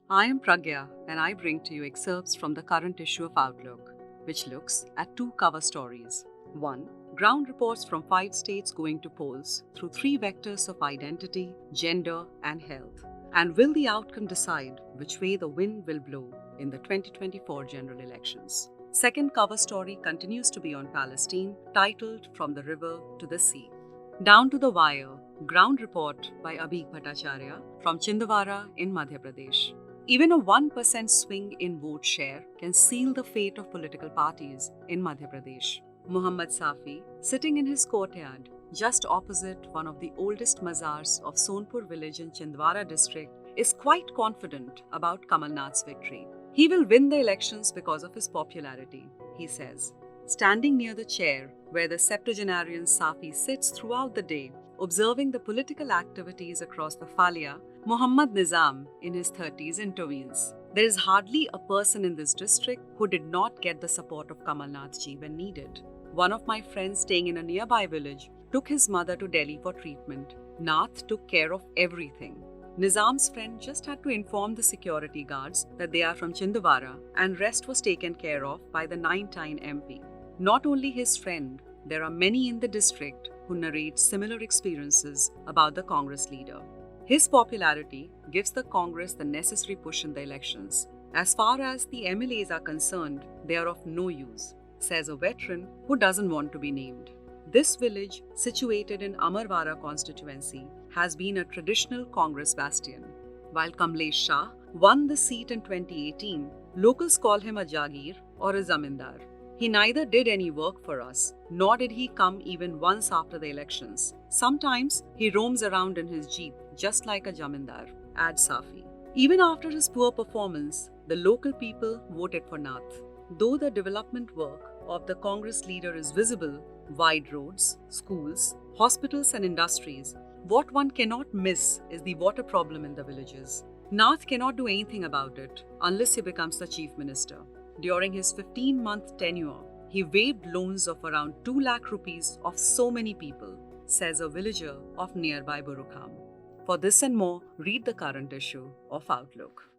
I am Pragya and I bring to you excerpts from the current issue of Outlook, which looks at two cover stories. 1. Ground reports from 5 states going to polls through 3 vectors of identity, gender, and health. And will the outcome decide which way the wind will blow in the 2024 general elections? Second cover story continues to be on Palestine, titled From the River to the Sea. Down to the wire, ground report by Abhik Bhattacharya from Chhindwara in Madhya Pradesh. Even a 1% swing in vote share can seal the fate of political parties in Madhya Pradesh. Muhammad Safi, sitting in his courtyard just opposite one of the oldest mazars of Sonpur village in Chhindwara district, is quite confident about Kamal Nath's victory. He will win the elections because of his popularity, he says. Standing near the chair where the septuagenarian Safi sits throughout the day, observing the political activities across the Falia, Muhammad Nizam, in his 30s, intervenes. There is hardly a person in this district who did not get the support of Kamal Nath ji when needed. One of my friends staying in a nearby village took his mother to Delhi for treatment. Nath took care of everything. Nizam's friend just had to inform the security guards that they are from Chhindwara, and rest was taken care of by the 9-time MP. Not only his friend, there are many in the district who narrate similar experiences about the Congress leader. His popularity gives the Congress the necessary push in the elections. As far as the MLAs are concerned, they are of no use, says a veteran who doesn't want to be named. This village, situated in Amarwara constituency, has been a traditional Congress bastion. While Kamlesh Shah won the seat in 2018, locals call him a Jagir or a Zamindar. He neither did any work for us, nor did he come even once after the elections. Sometimes he roams around in his jeep, just like a Jamindar, adds Safi. Even after his poor performance, the local people voted for Nath. Though the development work of the Congress leader is visible, wide roads, schools, hospitals and industries, what one cannot miss is the water problem in the villages. Nath cannot do anything about it unless he becomes the chief minister. During his 15-month tenure, he waived loans of around 2 lakh rupees of so many people, says a villager of nearby Burukham. For this and more, read the current issue of Outlook.